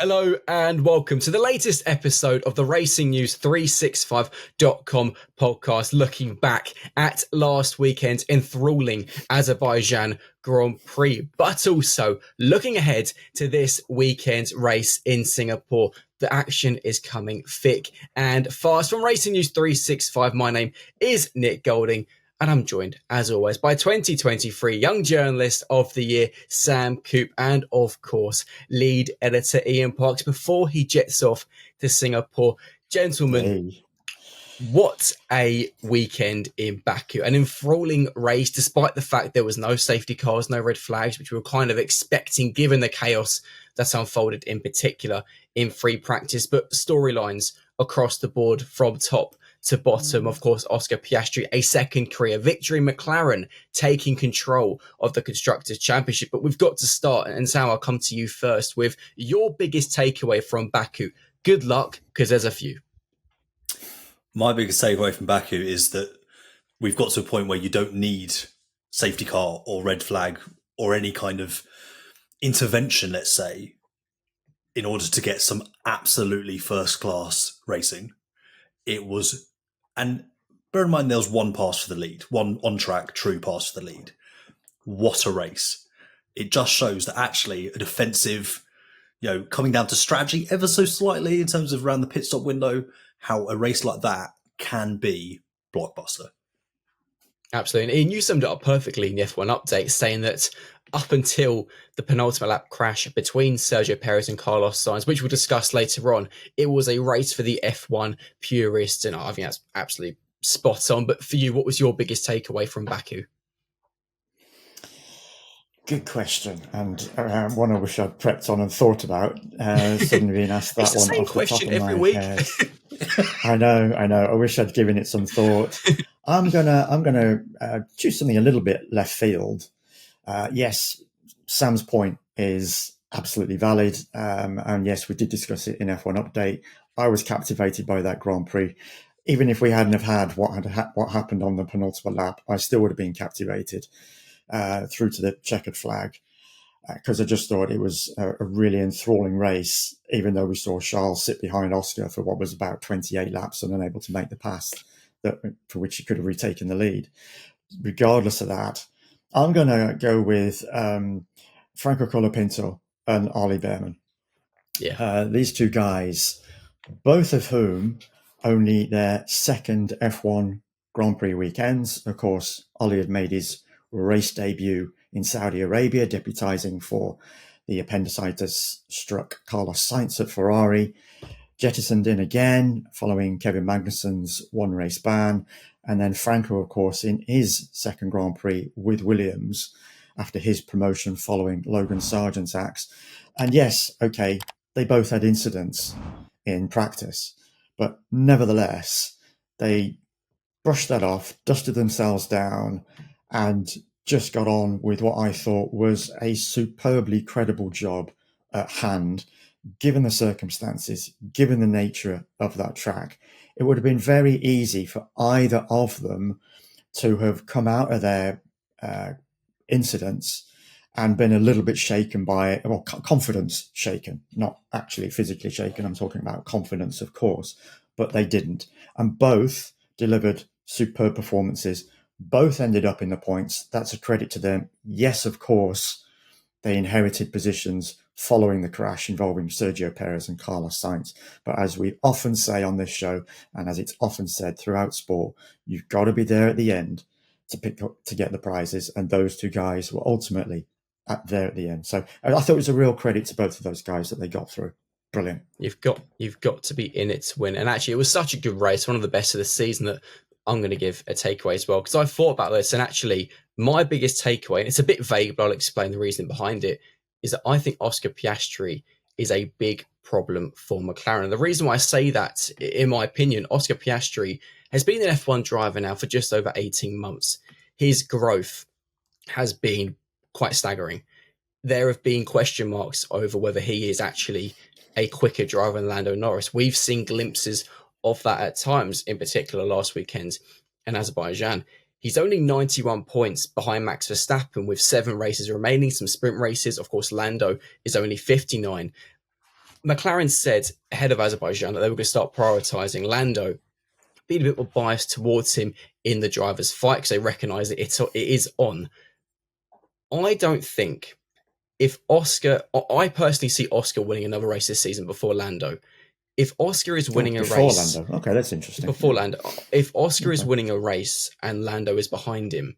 Hello and welcome to the latest episode of the Racing News 365.com podcast, looking back at last weekend's enthralling Azerbaijan Grand Prix, but also looking ahead to this weekend's race in Singapore. The action is coming thick and fast. From Racing News 365, my name is Nick Golding. And I'm joined, as always, by 2023 Young Journalist of the Year, Sam Coop, and, of course, lead editor Ian Parks, before he jets off to Singapore. Gentlemen, What a weekend in Baku. An enthralling race, despite the fact there was no safety cars, no red flags, which we were kind of expecting, given the chaos that's unfolded in particular in free practice. But storylines across the board from top to bottom. Of course, Oscar Piastri, a second career victory. McLaren taking control of the Constructors' Championship. But we've got to start, and Sam, I'll come to you first with your biggest takeaway from Baku. Good luck, because there's a few. My biggest takeaway from Baku is that we've got to a point where you don't need safety car or red flag or any kind of intervention, let's say, in order to get some absolutely first-class racing. It was, and bear in mind there was one pass for the lead, one on-track true pass for the lead. What a race. It just shows that actually a defensive, coming down to strategy ever so slightly in terms of around the pit stop window, how a race like that can be blockbuster. Absolutely. And you summed it up perfectly in the F1 update, saying that up until the penultimate lap crash between Sergio Perez and Carlos Sainz, which we'll discuss later on, it was a race for the F1 purists. And I think that's absolutely spot on. But for you, what was your biggest takeaway from Baku? Good question, and one I wish I'd prepped on and thought about. Suddenly being asked that one off the top of my head. I know. I wish I'd given it some thought. I'm gonna choose something a little bit left field. Yes, Sam's point is absolutely valid, and yes, we did discuss it in F1 Update. I was captivated by that Grand Prix. Even if we hadn't have had what happened on the penultimate lap, I still would have been captivated through to the checkered flag, because I just thought it was a really enthralling race, even though we saw Charles sit behind Oscar for what was about 28 laps and unable to make the pass for which he could have retaken the lead. Regardless of that, I'm going to go with Franco Colapinto and Ollie Behrman. Yeah, these two guys, both of whom only their second F1 Grand Prix weekends. Of course, Ollie had made his race debut in Saudi Arabia, deputising for the appendicitis-struck Carlos Sainz at Ferrari, jettisoned in again following Kevin Magnussen's one-race ban, and then Franco, of course, in his second Grand Prix with Williams after his promotion following Logan Sargent's axe. And yes, okay, they both had incidents in practice, but nevertheless, they brushed that off, dusted themselves down, and just got on with what I thought was a superbly credible job at hand, given the circumstances, given the nature of that track. It would have been very easy for either of them to have come out of their incidents and been a little bit shaken by it, well, confidence shaken, not actually physically shaken. I'm talking about confidence, of course, but they didn't. And both delivered superb performances. Both ended up in the points. That's a credit to them. Yes, of course, they inherited positions following the crash involving Sergio Perez and Carlos Sainz. But as we often say on this show, and as it's often said throughout sport, you've got to be there at the end to get the prizes. And those two guys were ultimately there at the end. So I thought it was a real credit to both of those guys that they got through. Brilliant. You've got to be in it to win. And actually, it was such a good race, one of the best of the season, that I'm going to give a takeaway as well, because I thought about this, and actually my biggest takeaway, and it's a bit vague, but I'll explain the reason behind it, is that I think Oscar Piastri is a big problem for McLaren. And the reason why I say that, in my opinion, Oscar Piastri has been an F1 driver now for just over 18 months. His growth has been quite staggering. There have been question marks over whether he is actually a quicker driver than Lando Norris. We've seen glimpses of that at times, in particular last weekend in Azerbaijan. He's only 91 points behind Max Verstappen with 7 races remaining, some sprint races. Of course, Lando is only 59. McLaren said ahead of Azerbaijan that they were going to start prioritising Lando, being a bit more biased towards him in the driver's fight because they recognise that it is on. I don't think if Oscar, I personally see Oscar winning another race this season before Lando. If Oscar is winning a race... Lando. Okay, that's interesting. Before Lando. If Oscar is winning a race and Lando is behind him,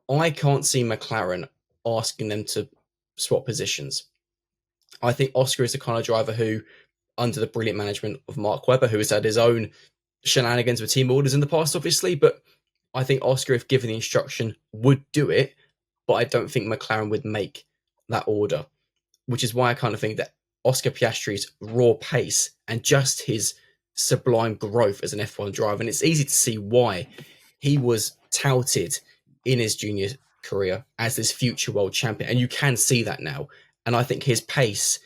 I can't see McLaren asking them to swap positions. I think Oscar is the kind of driver who, under the brilliant management of Mark Webber, who has had his own shenanigans with team orders in the past, obviously, but I think Oscar, if given the instruction, would do it, but I don't think McLaren would make that order, which is why I kind of think that Oscar Piastri's raw pace and just his sublime growth as an F1 driver, and it's easy to see why he was touted in his junior career as this future world champion, and you can see that now. And I think his pace,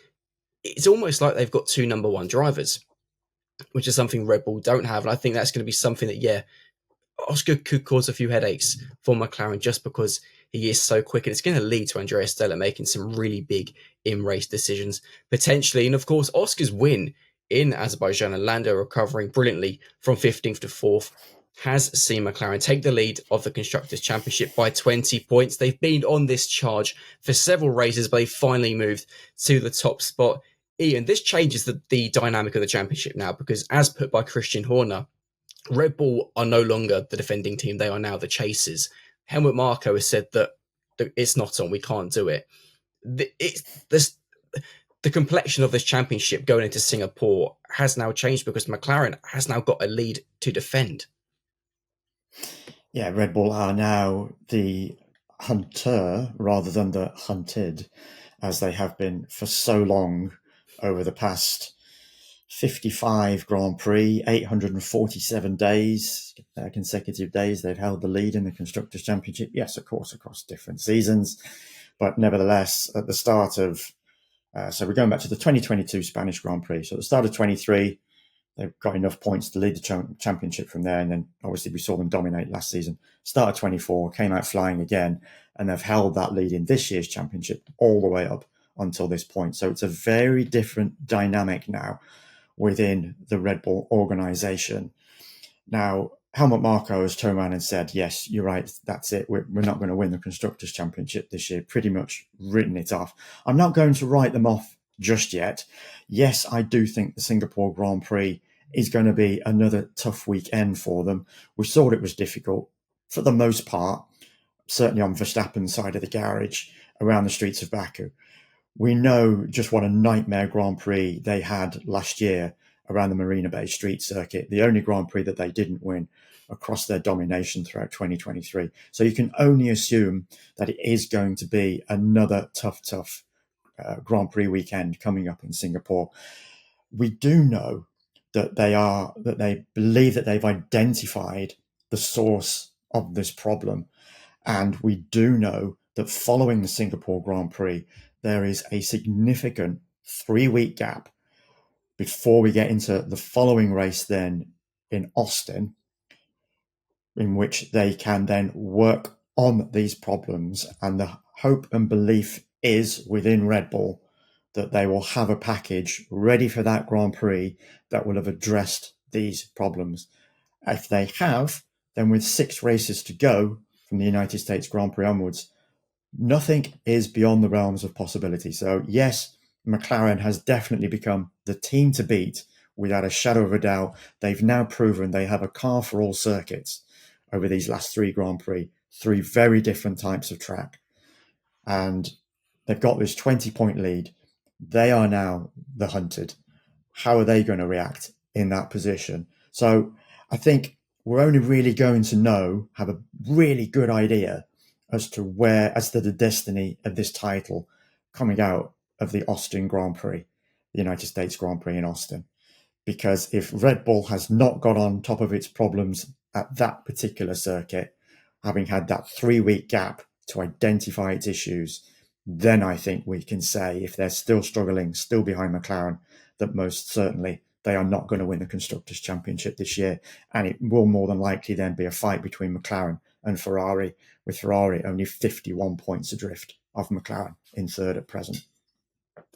it's almost like they've got two number one drivers, which is something Red Bull don't have. And I think that's going to be something that, Oscar could cause a few headaches for McLaren just because he is so quick. And it's going to lead to Andrea Stella making some really big in-race decisions, potentially. And of course, Oscar's win in Azerbaijan and Lando recovering brilliantly from 15th to 4th has seen McLaren take the lead of the Constructors' Championship by 20 points. They've been on this charge for several races, but they finally moved to the top spot. Ian, this changes the dynamic of the championship now because, as put by Christian Horner, Red Bull are no longer the defending team. They are now the chasers. Helmut Marko has said that it's not on. We can't do it. The complexion of this championship going into Singapore has now changed because McLaren has now got a lead to defend. Yeah, Red Bull are now the hunter rather than the hunted, as they have been for so long over the past 55 Grand Prix, 847 days, consecutive days. They've held the lead in the Constructors' Championship. Yes, of course, across different seasons. But nevertheless, at the start of, so we're going back to the 2022 Spanish Grand Prix. So at the start of 23, they've got enough points to lead the championship from there. And then obviously we saw them dominate last season. Start of 24, came out flying again. And they've held that lead in this year's championship all the way up until this point. So it's a very different dynamic now within the Red Bull organization. Now, Helmut Marko has turned around and said, yes, you're right, that's it. We're not going to win the Constructors' Championship this year. Pretty much written it off. I'm not going to write them off just yet. Yes, I do think the Singapore Grand Prix is going to be another tough weekend for them. We thought it was difficult for the most part, certainly on Verstappen's side of the garage around the streets of Baku. We know just what a nightmare Grand Prix they had last year around the Marina Bay Street Circuit, the only Grand Prix that they didn't win across their domination throughout 2023. So you can only assume that it is going to be another tough Grand Prix weekend coming up in Singapore. We do know that they believe that they've identified the source of this problem. And we do know that following the Singapore Grand Prix, there is a significant 3-week gap before we get into the following race then in Austin, in which they can then work on these problems. And the hope and belief is within Red Bull that they will have a package ready for that Grand Prix that will have addressed these problems. If they have, then with 6 races to go from the United States Grand Prix onwards, nothing is beyond the realms of possibility. So yes, McLaren has definitely become the team to beat without a shadow of a doubt. They've now proven they have a car for all circuits over these last 3 Grand Prix, 3 very different types of track. And they've got this 20-point lead. They are now the hunted. How are they going to react in that position? So I think we're only really going to have a really good idea as to the destiny of this title coming out of the Austin Grand Prix, the United States Grand Prix in Austin. Because if Red Bull has not got on top of its problems at that particular circuit, having had that 3-week gap to identify its issues, then I think we can say, if they're still struggling, still behind McLaren, that most certainly they are not going to win the Constructors' Championship this year. And it will more than likely then be a fight between McLaren and Ferrari, with Ferrari only 51 points adrift of McLaren in third at present.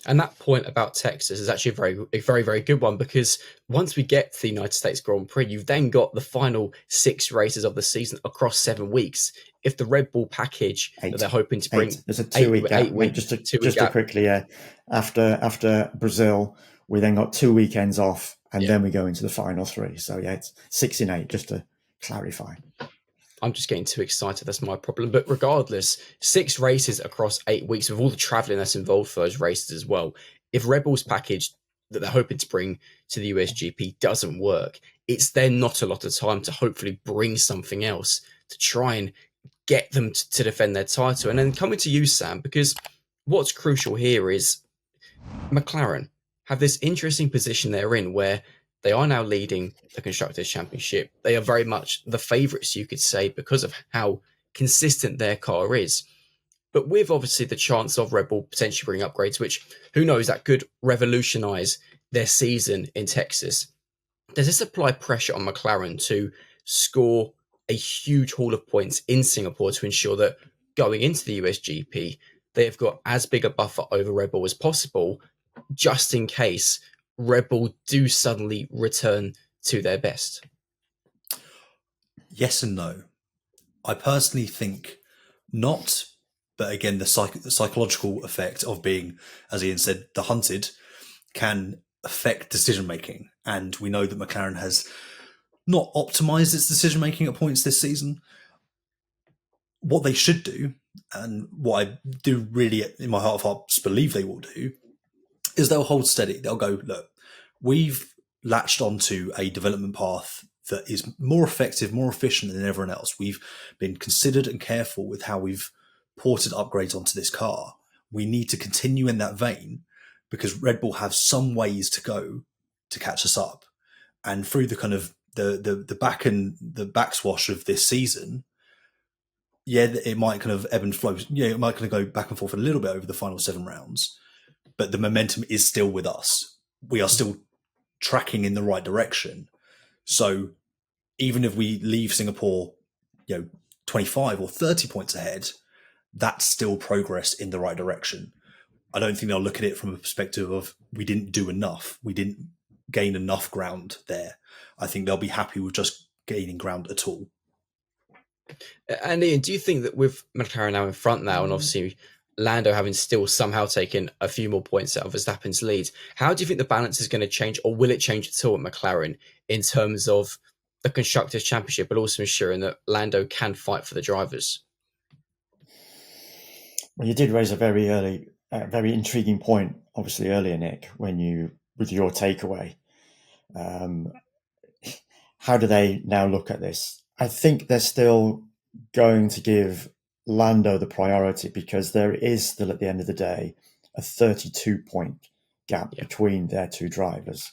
And that point about Texas is actually a very, very good one, because once we get to the United States Grand Prix, you've then got the final 6 races of the season across 7 weeks. If the Red Bull package that they're hoping to bring, there's a 2-week gap. 8 weeks, Just to quickly, after Brazil, we then got 2 weekends off, and then we go into the final 3. So it's 6 in 8. Just to clarify. I'm just getting too excited. That's my problem. But regardless, 6 races across 8 weeks with all the travelling that's involved for those races as well. If Red Bull's package that they're hoping to bring to the USGP doesn't work, it's then not a lot of time to hopefully bring something else to try and get them to defend their title. And then coming to you, Sam, because what's crucial here is McLaren have this interesting position they're in where they are now leading the Constructors' Championship. They are very much the favourites, you could say, because of how consistent their car is. But with obviously the chance of Red Bull potentially bringing upgrades, which, who knows, that could revolutionise their season in Texas. Does this apply pressure on McLaren to score a huge haul of points in Singapore to ensure that going into the USGP, they have got as big a buffer over Red Bull as possible, just in case Red Bull do suddenly return to their best? Yes and no. I personally think not, but again, the psychological effect of being, as Ian said, the hunted can affect decision making. And we know that McLaren has not optimized its decision making at points this season. What they should do, and what I do really in my heart of hearts believe they will do, is they'll hold steady. They'll go, look, we've latched onto a development path that is more effective, more efficient than everyone else. We've been considered and careful with how we've ported upgrades onto this car. We need to continue in that vein, because Red Bull have some ways to go to catch us up. And through the kind of the backswash of this season, it might kind of ebb and flow. Yeah, it might kind of go back and forth a little bit over the final 7 rounds. But the momentum is still with us. We are still tracking in the right direction. So even if we leave Singapore, 25 or 30 points ahead, that's still progress in the right direction. I don't think they'll look at it from a perspective of we didn't do enough. We didn't gain enough ground there. I think they'll be happy with just gaining ground at all. And Ian, do you think that with McLaren now in front now, and obviously Lando having still somehow taken a few more points out of Verstappen's lead, how do you think the balance is going to change, or will it change at all at McLaren in terms of the Constructors' Championship, but also ensuring that Lando can fight for the drivers? Well, you did raise a very intriguing point, obviously earlier, Nick, with your takeaway. How do they now look at this? I think they're still going to give Lando the priority, because there is still, at the end of the day, a 32-point gap between their 2 drivers.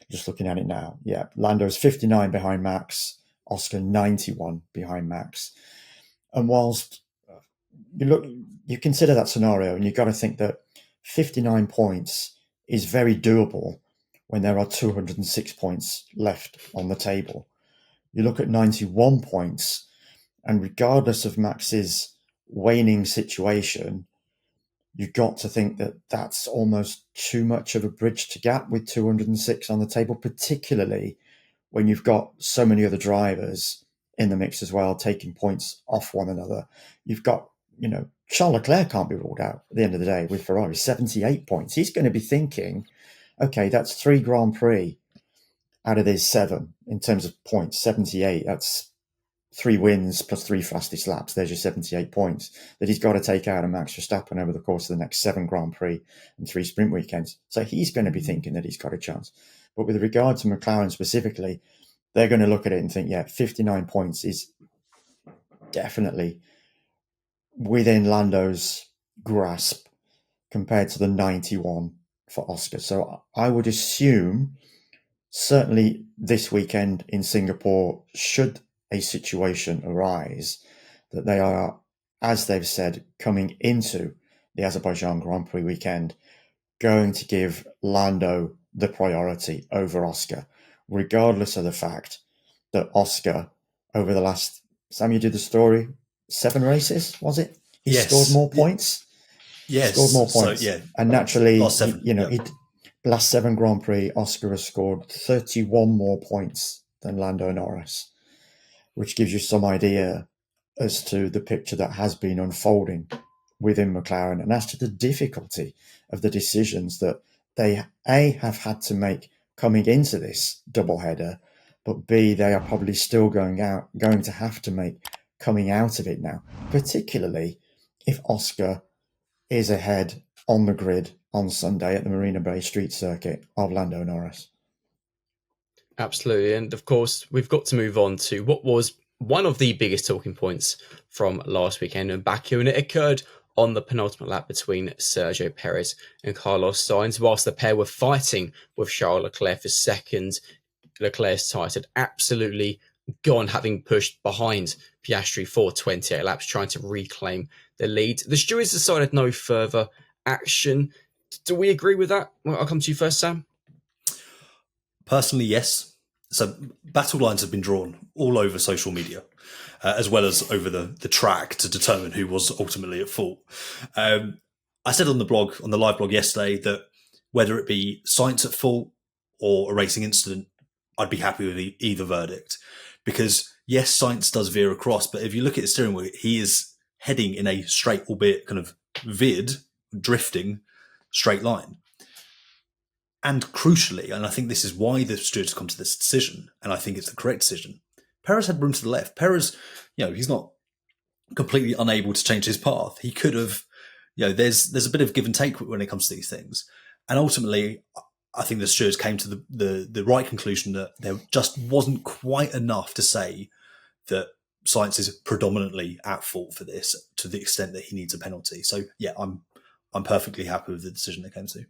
Just looking at it now. Yeah, Lando's 59 behind Max, Oscar 91 behind Max. And whilst you consider that scenario, and you've got to think that 59 points is very doable when there are 206 points left on the table. You look at 91 points, and regardless of Max's waning situation, you've got to think that that's almost too much of a bridge to gap with 206 on the table, particularly when you've got so many other drivers in the mix as well, taking points off one another. You've got, Charles Leclerc can't be ruled out at the end of the day with Ferrari, 78 points. He's going to be thinking, okay, that's 3 Grand Prix out of these 7 in terms of points, 78. That's 3 wins plus 3 fastest laps. There's your 78 points that he's got to take out of Max Verstappen over the course of the next 7 Grand Prix and 3 sprint weekends. So he's going to be thinking that he's got a chance. But with regard to McLaren specifically, they're going to look at it and think, 59 points is definitely within Lando's grasp compared to the 91 for Oscar. So I would assume, certainly this weekend in Singapore, should a situation arise, that they are, as they've said, coming into the Azerbaijan Grand Prix weekend, going to give Lando the priority over Oscar, regardless of the fact that Oscar, over the last, Sam, you did the story, 7 races, was it? He scored more points. Yes. Scored more points. So, yeah. And naturally, Last 7. Last 7 Grand Prix, Oscar has scored 31 more points than Lando Norris, which gives you some idea as to the picture that has been unfolding within McLaren and as to the difficulty of the decisions that they have had to make coming into this doubleheader, but B, they are probably still going to have to make coming out of it now, particularly if Oscar is ahead on the grid on Sunday at the Marina Bay Street Circuit of Lando Norris. Absolutely. And of course, we've got to move on to what was one of the biggest talking points from last weekend in Baku, and it occurred on the penultimate lap between Sergio Perez and Carlos Sainz. Whilst the pair were fighting with Charles Leclerc for second, Leclerc's tyres had absolutely gone, having pushed behind Piastri for 28 laps, trying to reclaim the lead. The stewards decided no further action. Do we agree with that? Well, I'll come to you first, Sam. Personally, yes. So battle lines have been drawn all over social media, as well as over the track to determine who was ultimately at fault. I said on the live blog yesterday, that whether it be Sainz at fault or a racing incident, I'd be happy with either verdict. Because yes, Sainz does veer across, but if you look at the steering wheel, he is heading in a straight, albeit kind of drifting straight line. And crucially, and I think this is why the stewards come to this decision, and I think it's the correct decision, Perez had room to the left. Perez, he's not completely unable to change his path. He could have, there's a bit of give and take when it comes to these things. And ultimately, I think the stewards came to the right conclusion that there just wasn't quite enough to say that Sainz is predominantly at fault for this to the extent that he needs a penalty. So yeah, I'm perfectly happy with the decision they came to.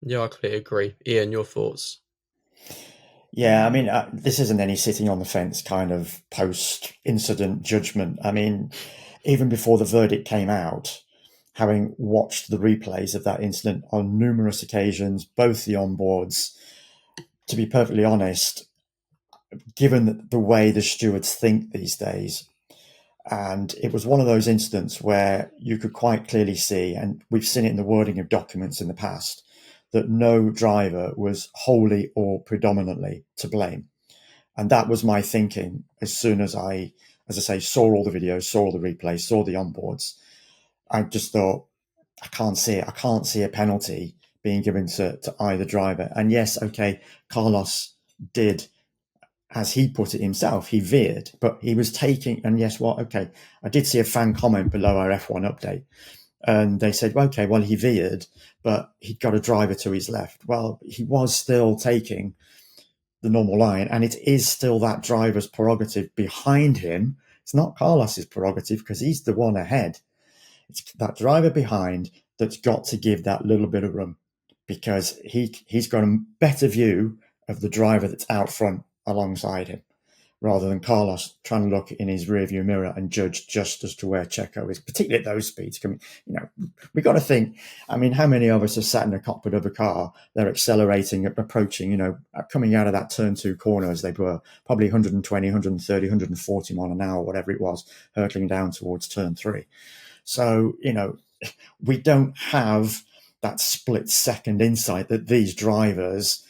Yeah, I completely agree. Ian, your thoughts? Yeah, I mean, this isn't any sitting on the fence kind of post-incident judgment. I mean, even before the verdict came out, having watched the replays of that incident on numerous occasions, both the onboards, to be perfectly honest, given the way the stewards think these days, and it was one of those incidents where you could quite clearly see, and we've seen it in the wording of documents in the past, that no driver was wholly or predominantly to blame. And that was my thinking as soon as I saw all the videos, saw all the replays, saw the onboards. I just thought, I can't see it. I can't see a penalty being given to either driver. And yes, okay, Carlos did, as he put it himself, he veered, but he was taking, and yes, okay, I did see a fan comment below our F1 update. And they said, okay, well, he veered, but he'd got a driver to his left. Well, he was still taking the normal line, and it is still that driver's prerogative behind him. It's not Carlos's prerogative because he's the one ahead. It's that driver behind that's got to give that little bit of room, because he's got a better view of the driver that's out front alongside him, rather than Carlos trying to look in his rearview mirror and judge just as to where Checo is, particularly at those speeds. We got to think, I mean, how many of us have sat in the cockpit of a car, they're accelerating, approaching, coming out of that turn 2 corner as they were, probably 120, 130, 140 miles an hour, whatever it was, hurtling down towards turn 3. So, we don't have that split second insight that these drivers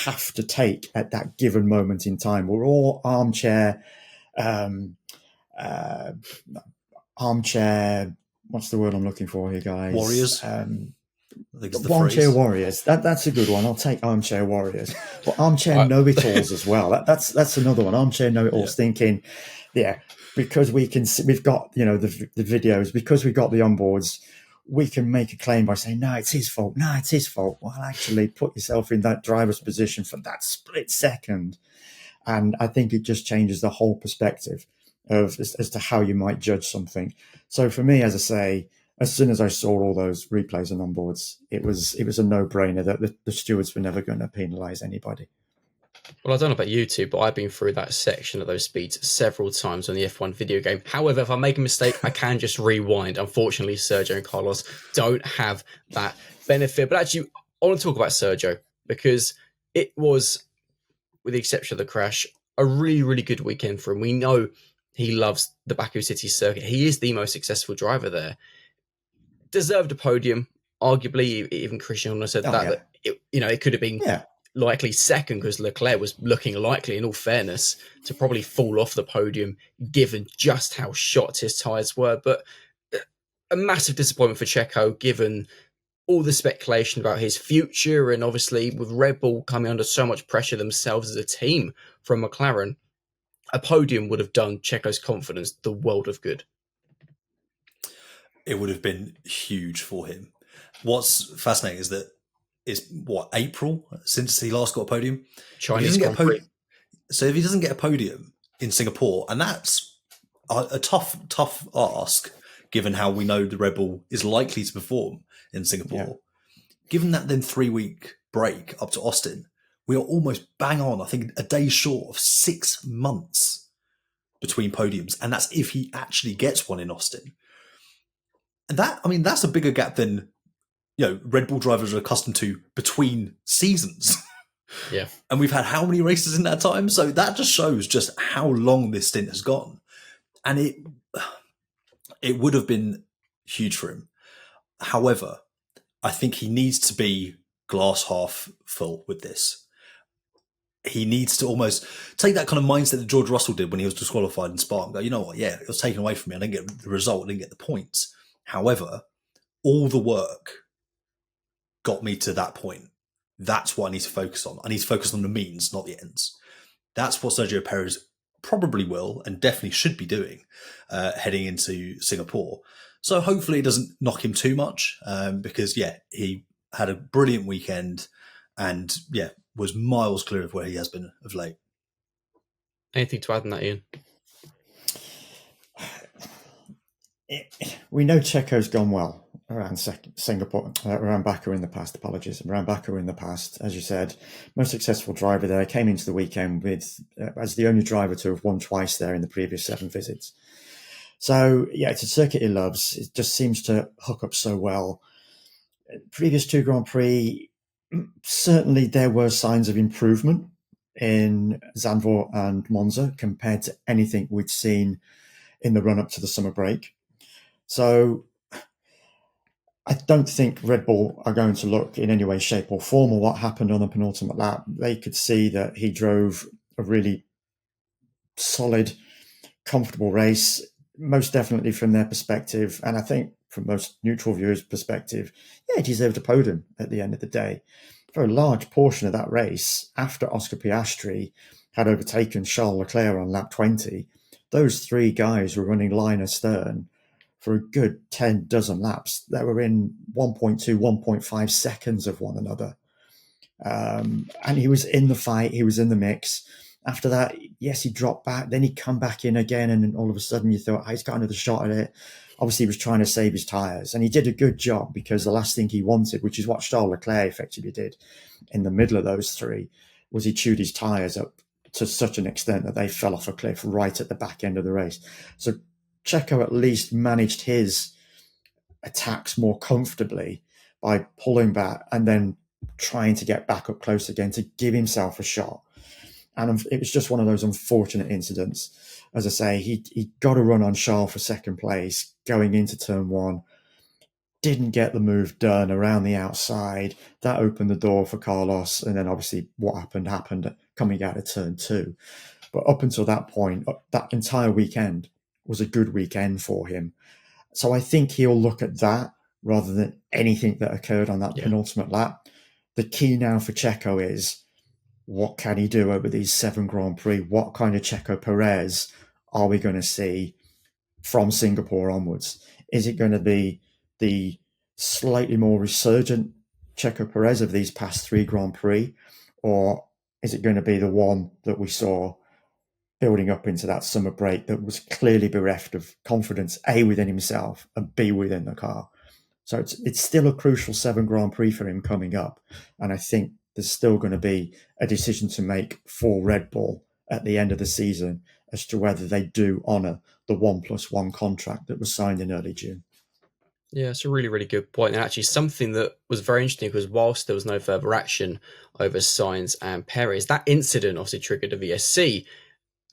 have to take at that given moment in time. We're all armchair, what's the word I'm looking for here, guys? Warriors. Armchair warriors. That's a good one. I'll take armchair warriors. But armchair know-it-alls as well. That's another one. Armchair know-it-alls, thinking, because we've got the videos, because we've got the onboards, we can make a claim by saying, no, it's his fault. No, it's his fault. Well, actually put yourself in that driver's position for that split second. And I think it just changes the whole perspective as to how you might judge something. So for me, as I say, as soon as I saw all those replays and onboards, it was a no-brainer that the stewards were never going to penalise anybody. Well, I don't know about you two, but I've been through that section of those speeds several times on the F1 video game. However, if I make a mistake, I can just rewind. Unfortunately, Sergio and Carlos don't have that benefit. But actually, I want to talk about Sergio, because it was, with the exception of the crash, a really, really good weekend for him. We know he loves the Baku City circuit. He is the most successful driver there. deserved a podium. Arguably, even Christian Horner said that it could have been likely second because Leclerc was looking likely, in all fairness, to probably fall off the podium given just how shot his tyres were. But a massive disappointment for Checo, given all the speculation about his future, and obviously with Red Bull coming under so much pressure themselves as a team from McLaren, a podium would have done Checo's confidence the world of good. It would have been huge for him. What's fascinating is that it's April since he last got a podium. Chinese Grand Prix. So if he doesn't get a podium in Singapore, and that's a tough ask, given how we know the Red Bull is likely to perform in Singapore. Given that then 3-week break up to Austin, we are almost bang on, I think, a day short of 6 months between podiums. And that's if he actually gets one in Austin. And that's a bigger gap than, Red Bull drivers are accustomed to between seasons. Yeah. And we've had how many races in that time? So that just shows just how long this stint has gone. And it would have been huge for him. However, I think he needs to be glass half full with this. He needs to almost take that kind of mindset that George Russell did when he was disqualified in Spa and go, you know what, it was taken away from me. I didn't get the result. I didn't get the points. However, all the work got me to that point. That's what I need to focus on. I need to focus on the means, not the ends. That's what Sergio Perez probably will and definitely should be doing heading into Singapore. So hopefully it doesn't knock him too much because, he had a brilliant weekend and, was miles clear of where he has been of late. Anything to add on that, Ian? We know Checo's gone well around Singapore, around Baku in the past. Around Baku in the past, as you said, most successful driver there. Came into the weekend with as the only driver to have won twice there in the previous 7 visits. So it's a circuit he loves. It just seems to hook up so well. Previous 2 Grand Prix, certainly there were signs of improvement in Zandvoort and Monza compared to anything we'd seen in the run up to the summer break. So I don't think Red Bull are going to look in any way, shape or form at what happened on the penultimate lap. They could see that he drove a really solid, comfortable race, most definitely from their perspective. And I think from most neutral viewers' perspective, he deserved a podium at the end of the day. For a large portion of that race, after Oscar Piastri had overtaken Charles Leclerc on lap 20, those 3 guys were running line astern for a good 10 laps. They were in 1.2, 1.5 seconds of one another. And he was in the fight. He was in the mix. After that, yes, he dropped back. Then he'd come back in again. And all of a sudden you thought, he's got another shot at it. Obviously, he was trying to save his tyres. And he did a good job because the last thing he wanted, which is what Charles Leclerc effectively did in the middle of those 3, was he chewed his tyres up to such an extent that they fell off a cliff right at the back end of the race. So Checo at least managed his attacks more comfortably by pulling back and then trying to get back up close again to give himself a shot. And it was just one of those unfortunate incidents. As I say, he got a run on Charles for second place going into turn 1. Didn't get the move done around the outside. That opened the door for Carlos. And then obviously what happened coming out of turn 2. But up until that point, that entire weekend was a good weekend for him. So I think he'll look at that rather than anything that occurred on that penultimate lap. The key now for Checo is, what can he do over these 7 Grand Prix? What kind of Checo Perez are we going to see from Singapore onwards? Is it going to be the slightly more resurgent Checo Perez of these past 3 Grand Prix? Or is it going to be the one that we saw building up into that summer break that was clearly bereft of confidence, A, within himself and B, within the car? So it's still a crucial 7 Grand Prix for him coming up. And I think there's still going to be a decision to make for Red Bull at the end of the season as to whether they do honour the 1+1 contract that was signed in early June. Yeah, it's a really, really good point. And actually something that was very interesting because whilst there was no further action over Sainz and Perez, that incident obviously triggered a VSC,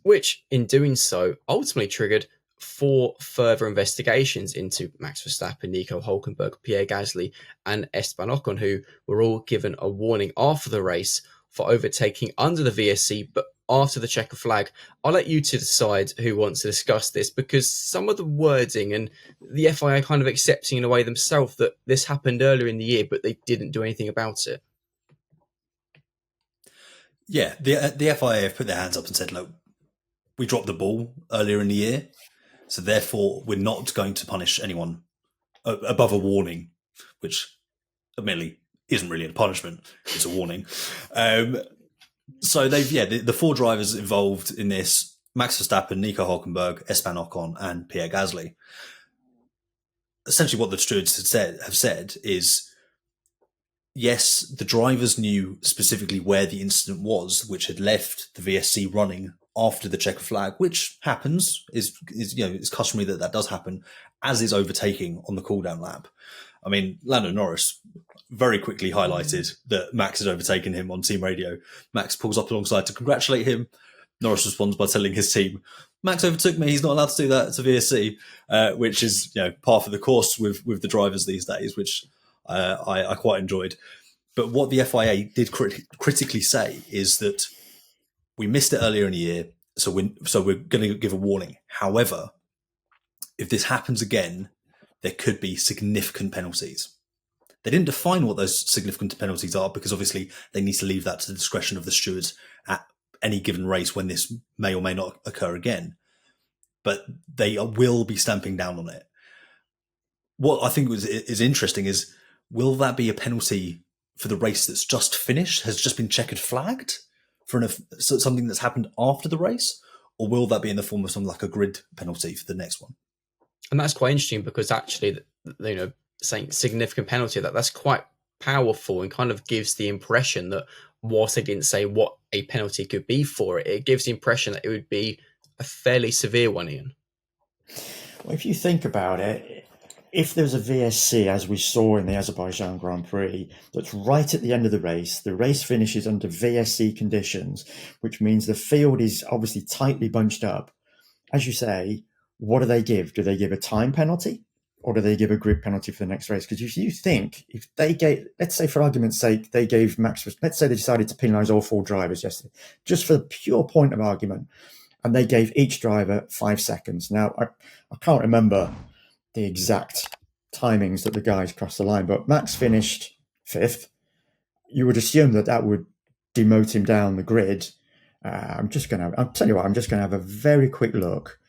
which in doing so ultimately triggered 4 further investigations into Max Verstappen, Nico Hülkenberg, Pierre Gasly, and Esteban Ocon, who were all given a warning after the race for overtaking under the VSC, but after the checker flag. I'll let you to decide who wants to discuss this, because some of the wording and the FIA kind of accepting in a way themselves that this happened earlier in the year, but they didn't do anything about it. Yeah, the FIA have put their hands up and said, look, we dropped the ball earlier in the year, so therefore we're not going to punish anyone above a warning, which admittedly isn't really a punishment, it's a warning. So the 4 drivers involved in this, Max Verstappen, Nico Hülkenberg, Esteban Ocon, and Pierre Gasly. Essentially what the stewards have said is, yes, the drivers knew specifically where the incident was, which had left the VSC running after the checker flag, which happens, is it's customary that does happen, as is overtaking on the cooldown lap. I mean, Lando Norris very quickly highlighted that Max had overtaken him on team radio. Max pulls up alongside to congratulate him. Norris responds by telling his team, Max overtook me, he's not allowed to do that to VSC, which is par for the course with the drivers these days, which I quite enjoyed. But what the FIA did critically say is that we missed it earlier in the year, so we're going to give a warning. However, if this happens again, there could be significant penalties. They didn't define what those significant penalties are, because obviously they need to leave that to the discretion of the stewards at any given race when this may or may not occur again. But they will be stamping down on it. What I think is interesting is, will that be a penalty for the race that's just finished, has just been checkered flagged for something that's happened after the race? Or will that be in the form of something like a grid penalty for the next one? And that's quite interesting, because actually, saying significant penalty, that's quite powerful and kind of gives the impression that, whilst they didn't say what a penalty could be for it, it gives the impression that it would be a fairly severe one, Ian. Well, if you think about it, if there's a VSC, as we saw in the Azerbaijan Grand Prix, that's right at the end of the race finishes under VSC conditions, which means the field is obviously tightly bunched up. As you say, what do they give? Do they give a time penalty, or do they give a grid penalty for the next race? Because if you think, if they gave, let's say for argument's sake, they gave Max, let's say they decided to penalise all 4 drivers yesterday, just for the pure point of argument, and they gave each driver 5 seconds. Now, I can't remember the exact timings that the guys crossed the line, but Max finished 5th. You would assume that would demote him down the grid. I'll tell you what, I'm just going to have a very quick look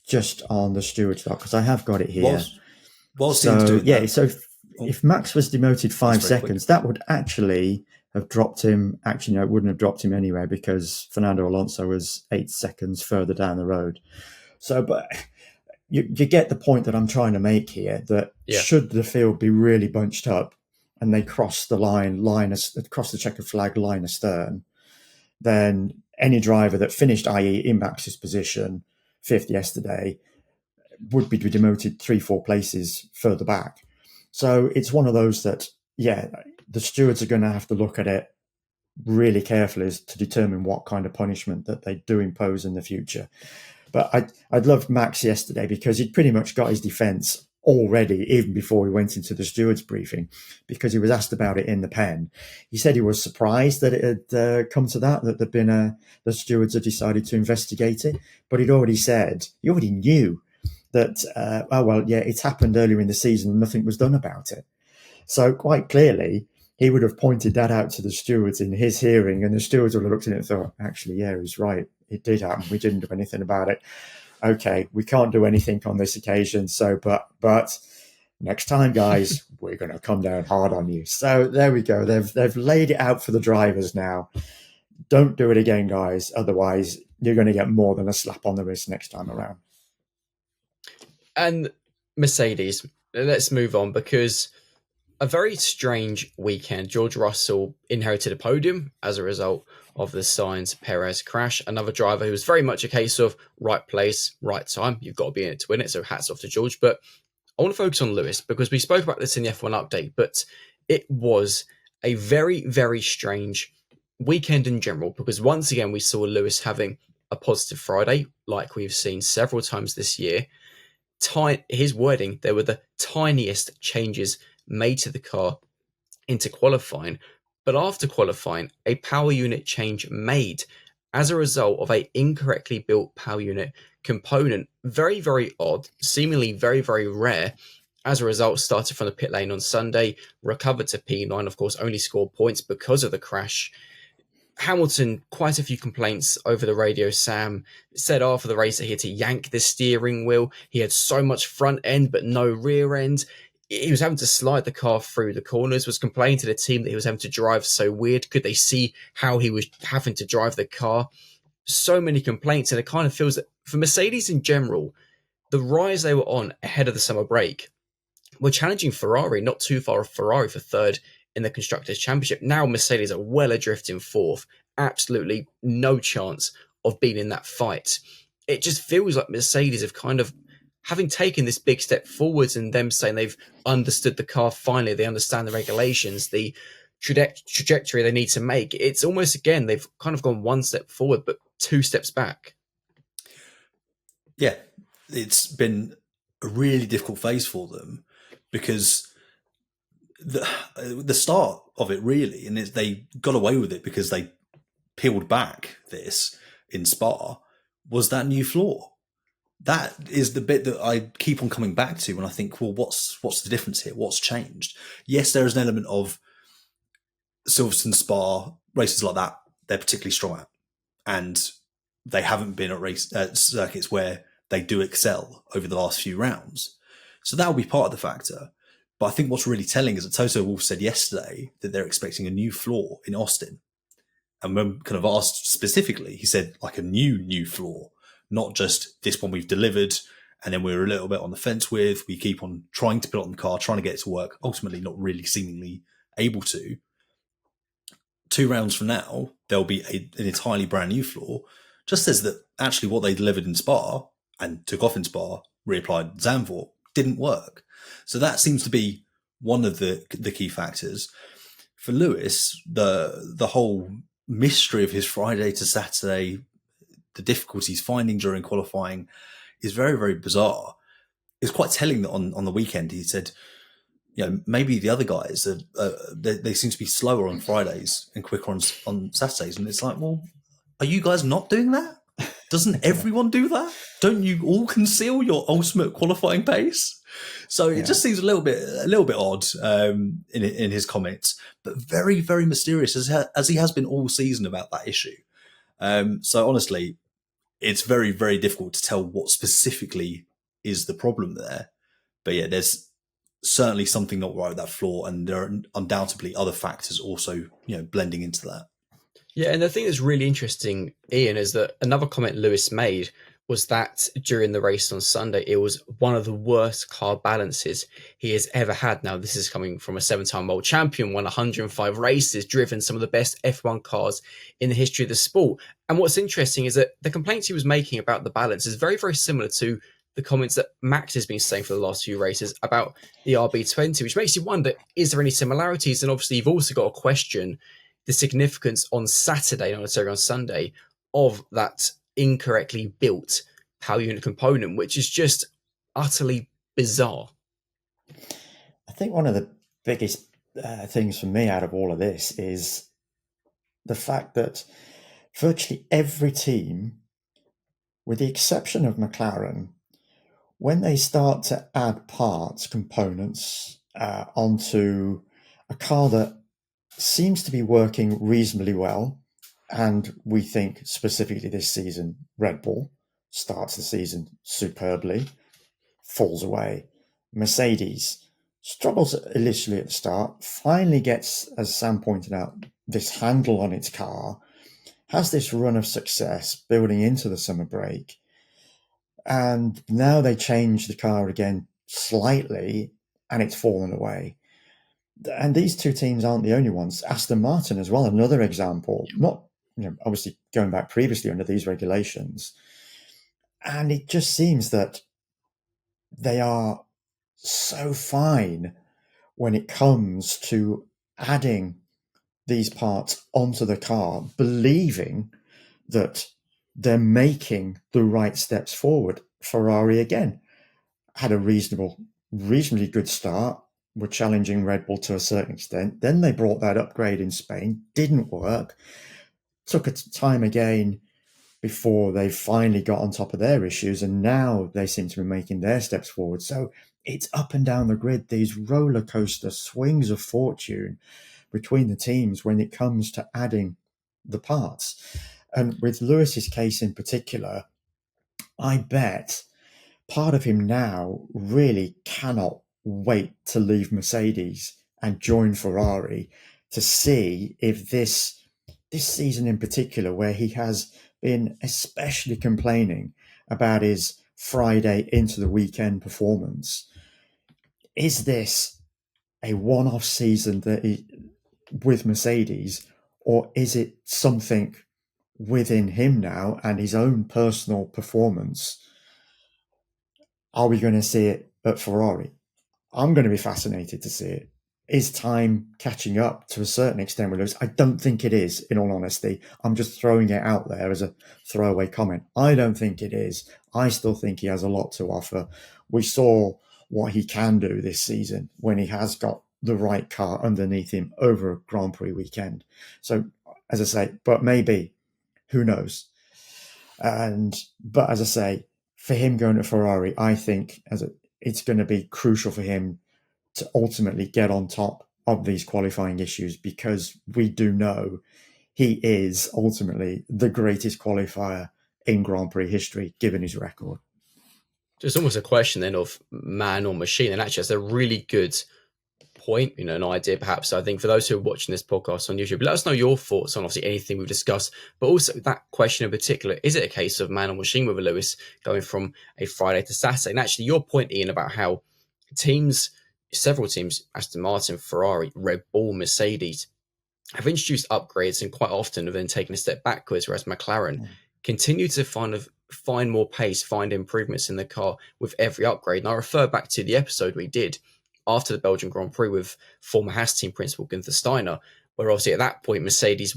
just on the stewards doc, because I have got it here. So if Max was demoted 5 seconds, that would actually have dropped him. Actually, no, it wouldn't have dropped him anyway, because Fernando Alonso was 8 seconds further down the road. So, but you get the point that I'm trying to make here, that should the field be really bunched up and they cross the cross the checker flag line astern, then any driver that finished, i.e. in Max's position, 5th yesterday, would be demoted 3-4 places further back. So it's one of those that, the stewards are going to have to look at it really carefully to determine what kind of punishment that they do impose in the future. But I'd loved Max yesterday, because he'd pretty much got his defence already, even before he went into the stewards briefing, because he was asked about it in the pen. He said he was surprised that it had come to that there'd been the stewards had decided to investigate it. But he already knew that, it's happened earlier in the season and nothing was done about it. So quite clearly, he would have pointed that out to the stewards in his hearing, and the stewards would have looked at it and thought, actually, he's right. It did happen. We didn't do anything about it. Okay, we can't do anything on this occasion. So, but next time, guys, we're going to come down hard on you. So there we go. They've laid it out for the drivers now. Don't do it again, guys. Otherwise, you're going to get more than a slap on the wrist next time around. And Mercedes, let's move on, because a very strange weekend. George Russell inherited a podium as a result of the Sainz-Perez crash. Another driver who was very much a case of right place, right time. You've got to be in it to win it, so hats off to George. But I want to focus on Lewis, because we spoke about this in the F1 update, but it was a very, very strange weekend in general, because once again, we saw Lewis having a positive Friday, like we've seen several times this year. His wording, there were the tiniest changes made to the car into qualifying, but after qualifying, a power unit change made as a result of a incorrectly built power unit component. Very, very odd, seemingly very, very rare. As a result, started from the pit lane on Sunday, recovered to P9, of course, only scored points because of the crash. Hamilton, quite a few complaints over the radio. Sam said after the race that he had to yank the steering wheel. He had so much front end, but no rear end. He was having to slide the car through the corners, was complaining to the team that he was having to drive so weird. Could they see how he was having to drive the car? So many complaints, and it kind of feels that for Mercedes in general, the rise they were on ahead of the summer break were challenging Ferrari, not too far off Ferrari for third in the Constructors' Championship. Now Mercedes are well adrift in fourth. Absolutely no chance of being in that fight. It just feels like Mercedes have kind of, having taken this big step forwards and them saying they've understood the car finally, they understand the regulations, the trajectory they need to make. It's almost, again, they've kind of gone one step forward, but two steps back. Yeah, it's been a really difficult phase for them because the start of it really, and they got away with it because they peeled back this in Spa, was that new floor. That is the bit that I keep on coming back to when I think, well, what's the difference here? What's changed? Yes, there is an element of Silverstone, Spa, races like that, they're particularly strong at. And they haven't been at circuits where they do excel over the last few rounds. So that will be part of the factor. But I think what's really telling is that Toto Wolff said yesterday that they're expecting a new floor in Austin. And when kind of asked specifically, he said like a new floor, not just this one we've delivered and then we're a little bit on the fence with. We keep on trying to put it on the car, trying to get it to work, ultimately not really seemingly able to. 2 rounds from now, there'll be an entirely brand new floor. Just says that actually what they delivered in Spa and took off in Spa, reapplied Zandvoort, didn't work. So that seems to be one of the key factors. For Lewis, the whole mystery of his Friday to Saturday, the difficulties finding during qualifying is very, very bizarre. It's quite telling that on the weekend he said, you know, maybe the other guys, they seem to be slower on Fridays and quicker on Saturdays. And it's like, well, are you guys not doing that? Doesn't everyone do that? Don't you all conceal your ultimate qualifying pace? So it just seems a little bit odd in his comments, but very, very mysterious as he has been all season about that issue. So honestly, it's very, very difficult to tell what specifically is the problem there. But yeah, there's certainly something not right with that floor, and there are undoubtedly other factors also, blending into that. Yeah, and the thing that's really interesting, Ian, is that another comment Lewis made was that during the race on Sunday, it was one of the worst car balances he has ever had. Now, this is coming from a 7-time world champion, won 105 races, driven some of the best F1 cars in the history of the sport. And what's interesting is that the complaints he was making about the balance is very, very similar to the comments that Max has been saying for the last few races about the RB20, which makes you wonder, is there any similarities? And obviously, you've also got to question the significance on Saturday, not necessarily on Sunday, of that incorrectly built power unit component, which is just utterly bizarre. I think one of the biggest things for me out of all of this is the fact that virtually every team, with the exception of McLaren, when they start to add parts, components onto a car that seems to be working reasonably well, and we think specifically this season, Red Bull starts the season superbly, falls away. Mercedes struggles initially at the start, finally gets, as Sam pointed out, this handle on its car, has this run of success building into the summer break. And now they change the car again slightly, and it's fallen away. And these two teams aren't the only ones. Aston Martin as well, another example, not obviously going back previously under these regulations. And it just seems that they are so fine when it comes to adding these parts onto the car, believing that they're making the right steps forward. Ferrari, again, had a reasonably good start, were challenging Red Bull to a certain extent. Then they brought that upgrade in Spain, didn't work, took a time again before they finally got on top of their issues, and now they seem to be making their steps forward. So it's up and down the grid, these roller coaster swings of fortune between the teams when it comes to adding the parts. And with Lewis's case in particular, I bet part of him now really cannot wait to leave Mercedes and join Ferrari to see if this season in particular, where he has been especially complaining about his Friday into the weekend performance, is this a one-off season with Mercedes, or is it something within him now and his own personal performance? Are we going to see it at Ferrari? I'm going to be fascinated to see it. Is time catching up to a certain extent with Lewis? I don't think it is, in all honesty. I'm just throwing it out there as a throwaway comment. I don't think it is. I still think he has a lot to offer. We saw what he can do this season when he has got the right car underneath him over a Grand Prix weekend. So, as I say, but maybe, who knows? But as I say, for him going to Ferrari, I think it's going to be crucial for him to ultimately get on top of these qualifying issues, because we do know he is ultimately the greatest qualifier in Grand Prix history, given his record. It's almost a question then of man or machine, and actually that's a really good point, an idea perhaps. So I think for those who are watching this podcast on YouTube, let us know your thoughts on obviously anything we've discussed, but also that question in particular, is it a case of man or machine with Lewis going from a Friday to Saturday? And actually your point, Ian, about how several teams, Aston Martin, Ferrari, Red Bull, Mercedes, have introduced upgrades and quite often have then taken a step backwards, whereas McLaren continue to find more pace, find improvements in the car with every upgrade. And I refer back to the episode we did after the Belgian Grand Prix with former Haas team principal Gunther Steiner, where obviously at that point Mercedes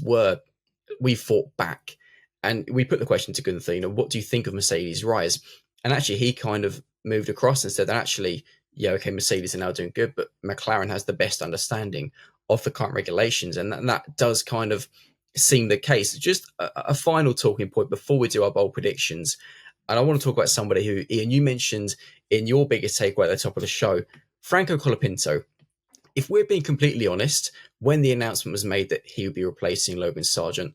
we fought back. And we put the question to Gunther, what do you think of Mercedes' rise? And actually he kind of moved across and said that actually, yeah, okay, Mercedes are now doing good, but McLaren has the best understanding of the current regulations. And that does kind of seem the case. Just a final talking point before we do our bold predictions. And I want to talk about somebody who, Ian, you mentioned in your biggest takeaway at the top of the show, Franco Colapinto. If we're being completely honest, when the announcement was made that he would be replacing Logan Sargent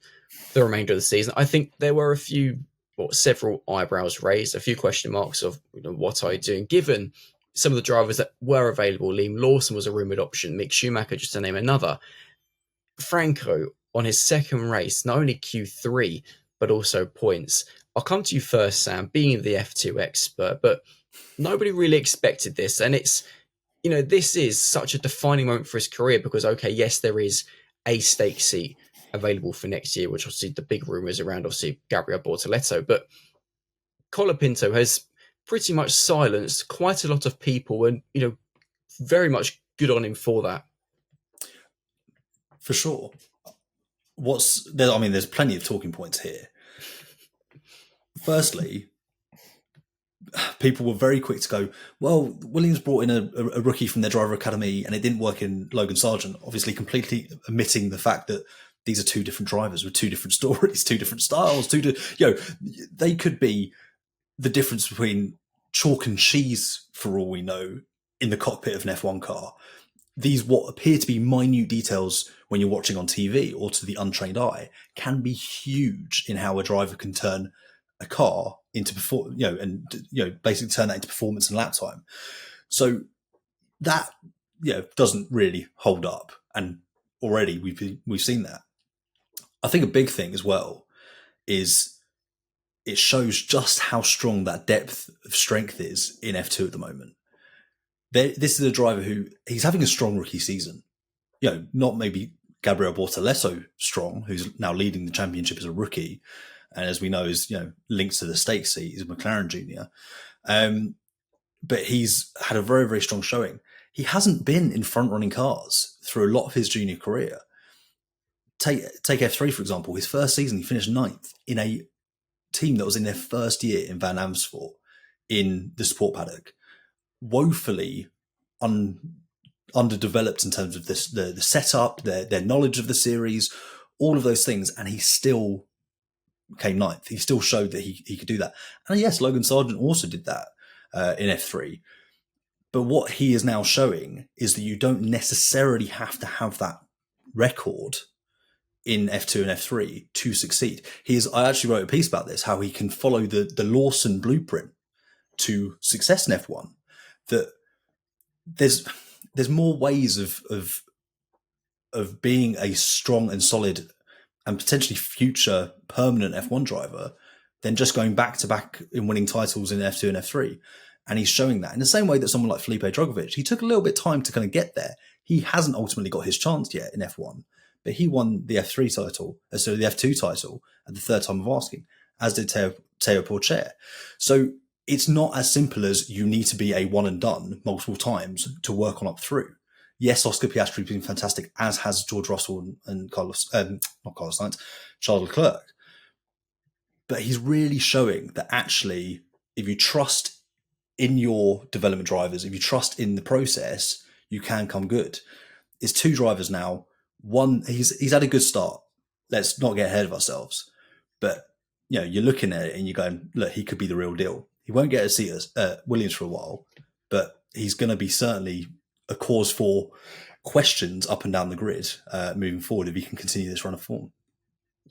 the remainder of the season, I think there were several eyebrows raised, a few question marks of what are you doing, given some of the drivers that were available. Liam Lawson was a rumoured option, Mick Schumacher, just to name another. Franco, on his second race, not only Q3, but also points. I'll come to you first, Sam, being the F2 expert, but nobody really expected this. And it's, this is such a defining moment for his career because, okay, yes, there is a stake seat available for next year, which obviously the big rumours around, obviously, Gabriel Bortoleto, but Colapinto has pretty much silenced quite a lot of people and, very much good on him for that. For sure. There's plenty of talking points here. Firstly, people were very quick to go, well, Williams brought in a rookie from their driver academy and it didn't work in Logan Sargent, obviously completely omitting the fact that these are two different drivers with two different stories, two different styles, they could be the difference between chalk and cheese, for all we know, in the cockpit of an F1 car. These, what appear to be minute details when you're watching on TV or to the untrained eye, can be huge in how a driver can turn a car into basically turn that into performance and lap time. So that doesn't really hold up, and already we've seen that. I think a big thing as well is it shows just how strong that depth of strength is in F2 at the moment. This is a driver who he's having a strong rookie season. Not maybe Gabriel Bortoleto strong, who's now leading the championship as a rookie, and as we know is linked to the stake seat. He's a McLaren junior, but he's had a very, very strong showing. He hasn't been in front running cars through a lot of his junior career. Take F3 for example. His first season he finished 9th in a team that was in their first year in Van Amersfoort in the support paddock, woefully underdeveloped in terms of this, the setup, their knowledge of the series, all of those things, and he still came ninth. He still showed that he could do that. And yes, Logan Sargent also did that in F3. But what he is now showing is that you don't necessarily have to have that record in F2 and F3 to succeed. I actually wrote a piece about this, how he can follow the Lawson blueprint to success in F1. That there's more ways of being a strong and solid and potentially future permanent F1 driver than just going back to back in winning titles in F2 and F3. And he's showing that in the same way that someone like Felipe Drugovich, he took a little bit of time to kind of get there. He hasn't ultimately got his chance yet in F1, but he won the F3 title, so the F2 title at the third time of asking, as did Teo Porcher. So it's not as simple as you need to be a one and done multiple times to work on up through. Yes, Oscar Piastri's been fantastic, as has George Russell and not Carlos Sainz, Charles Leclerc. But he's really showing that actually, if you trust in your development drivers, if you trust in the process, you can come good. It's two drivers now. One, he's had a good start. Let's not get ahead of ourselves. But you're looking at it and you're going, look, he could be the real deal. He won't get a seat at Williams for a while, but he's going to be certainly a cause for questions up and down the grid moving forward if he can continue this run of form.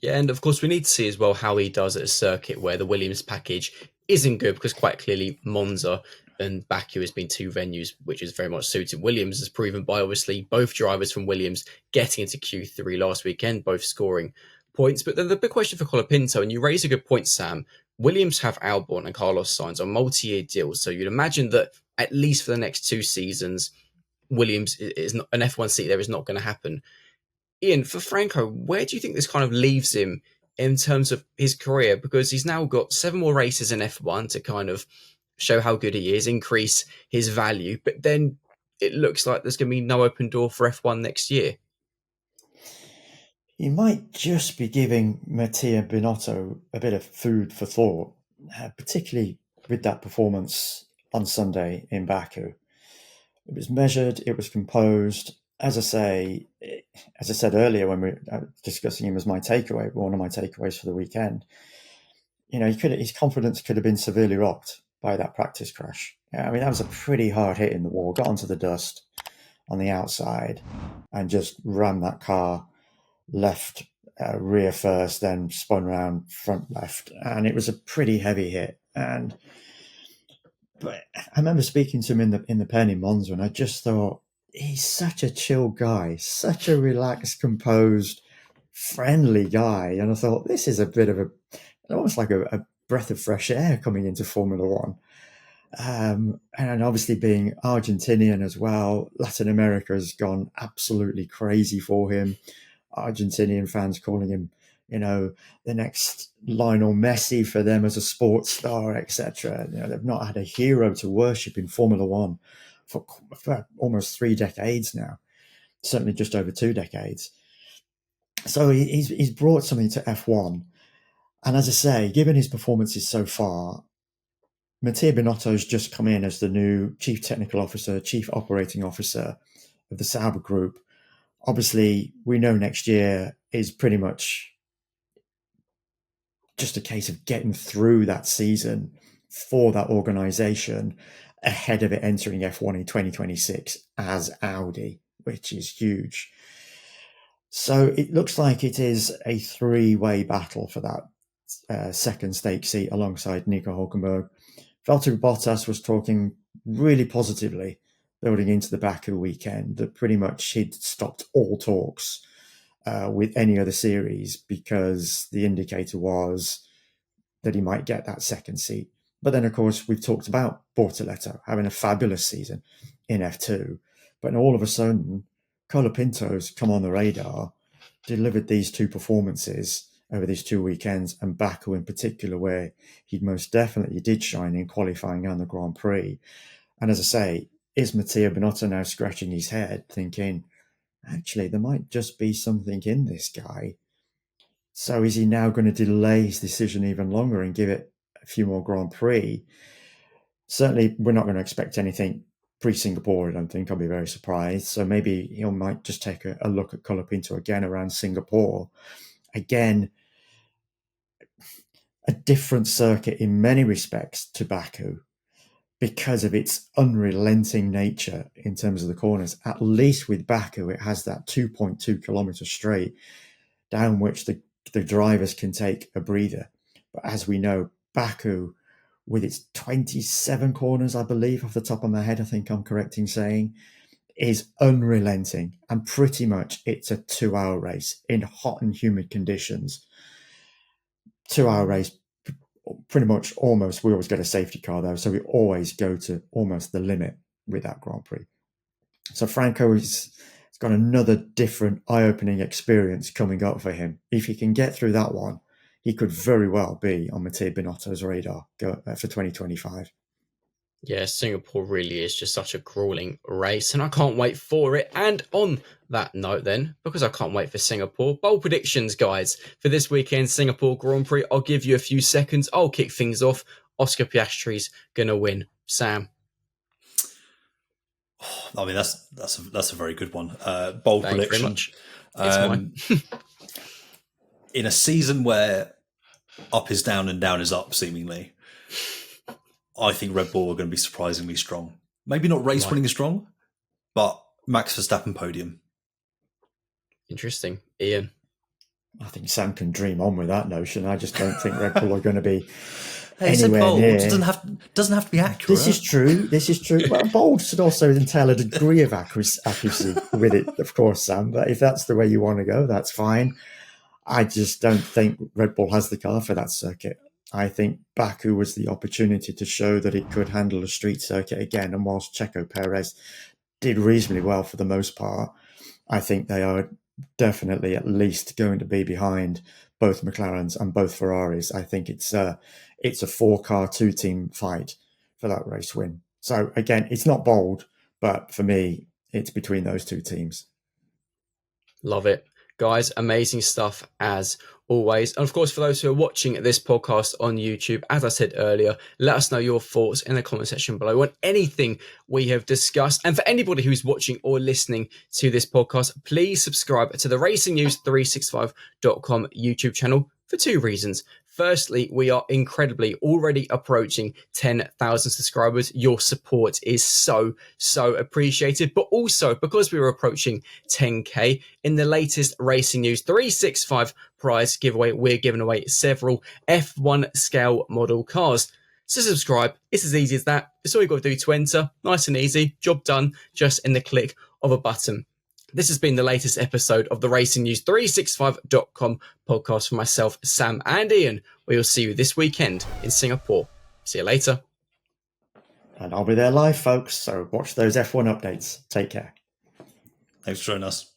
Yeah, and of course we need to see as well how he does at a circuit where the Williams package isn't good, because quite clearly Monza and Baku has been two venues which is very much suited Williams, as proven by obviously both drivers from Williams getting into Q3 last weekend, both scoring points. But then the big question for Colapinto, and you raise a good point, Sam, Williams have Albon and Carlos Sainz on multi-year deals, so you'd imagine that at least for the next 2 seasons, Williams is not an F1 seat there is not going to happen. Ian, for Franco, where do you think this kind of leaves him in terms of his career? Because he's now got 7 more races in F1 to kind of show how good he is, increase his value. But then it looks like there's going to be no open door for F1 next year. You might just be giving Mattia Binotto a bit of food for thought, particularly with that performance on Sunday in Baku. It was measured, it was composed. As I said earlier when we were discussing him as my takeaway, one of my takeaways for the weekend, his confidence could have been severely rocked by that practice crash. I mean, that was a pretty hard hit in the wall, got onto the dust on the outside and just ran that car left rear first, then spun around front left. And it was a pretty heavy hit. But I remember speaking to him in the pen in Monza, and I just thought, he's such a chill guy, such a relaxed, composed, friendly guy. And I thought, this is a bit of almost like a breath of fresh air coming into Formula One. And obviously being Argentinian as well, Latin America has gone absolutely crazy for him. Argentinian fans calling him, the next Lionel Messi for them as a sports star, etc. They've not had a hero to worship in Formula One for almost 3 decades now, certainly just over 2 decades. So he's brought something to F1. And as I say, given his performances so far, Mattia Binotto's just come in as the new Chief Technical Officer, Chief Operating Officer of the Sauber Group. Obviously, we know next year is pretty much just a case of getting through that season for that organisation ahead of it entering F1 in 2026 as Audi, which is huge. So it looks like it is a 3-way battle for that second stake seat alongside Nico Hulkenberg. Valtteri Bottas was talking really positively building into the Baku weekend, that pretty much he'd stopped all talks with any other series because the indicator was that he might get that second seat. But then, of course, we've talked about Bortoleto having a fabulous season in F2. But all of a sudden, Colapinto's come on the radar, delivered these 2 performances over these 2 weekends, and Baku in particular, where he most definitely did shine in qualifying and the Grand Prix. And as I say, is Mattia Binotto now scratching his head thinking, actually, there might just be something in this guy So is he now going to delay his decision even longer and give it a few more Grand Prix? Certainly, we're not going to expect anything pre-Singapore, I don't think. I'll be very surprised. So maybe he might just take a look at Colapinto again around Singapore. Again, a different circuit in many respects to Baku because of its unrelenting nature in terms of the corners. At least with Baku, it has that 2.2 kilometre straight down which the drivers can take a breather. But as we know, Baku, with its 27 corners, I believe, off the top of my head, I think I'm correct in saying, is unrelenting. And pretty much it's a 2-hour race in hot and humid conditions. 2-hour race, pretty much almost, we always get a safety car though, so we always go to almost the limit with that Grand Prix. So Franco has got another different eye-opening experience coming up for him. If he can get through that one, he could very well be on Matteo Binotto's radar for 2025. Yeah, Singapore really is just such a grueling race, and I can't wait for it. And on that note then, because I can't wait for Singapore, bold predictions, guys, for this weekend Singapore Grand Prix. I'll give you a few seconds. I'll kick things off. Oscar Piastri's going to win. Sam? I mean, that's a very good one. Bold Thank prediction. You very much. It's mine. In a season where up is down and down is up, seemingly, I think Red Bull are going to be surprisingly strong. Maybe not race-winning strong, but Max Verstappen podium. Interesting. Ian? I think Sam can dream on with that notion. I just don't think Red Bull are going to be Hey, it's anywhere bold. near. It doesn't have to be accurate. This is true. Well, bold should also entail a degree of accuracy with it, of course, Sam. But if that's the way you want to go, that's fine. I just don't think Red Bull has the car for that circuit. I think Baku was the opportunity to show that it could handle a street circuit again. And whilst Checo Perez did reasonably well for the most part, I think they are definitely at least going to be behind both McLarens and both Ferraris. I think it's a 4-car, 2-team fight for that race win. So again, it's not bold, but for me, it's between those two teams. Love it. Guys, amazing stuff as always. And of course, for those who are watching this podcast on YouTube, as I said earlier, let us know your thoughts in the comment section below on anything we have discussed. And for anybody who's watching or listening to this podcast, please subscribe to the RacingNews365.com YouTube channel for 2 reasons. Firstly, we are incredibly already approaching 10,000 subscribers. Your support is so appreciated. But also, because we were approaching 10K, in the latest Racing News 365 prize giveaway, we're giving away several F1 scale model cars. So subscribe. It's as easy as that. It's all you've got to do to enter. Nice and easy. Job done. Just in the click of a button. This has been the latest episode of the RacingNews365.com podcast for myself, Sam and Ian. We will see you this weekend in Singapore. See you later. And I'll be there live, folks. So watch those F1 updates. Take care. Thanks for joining us.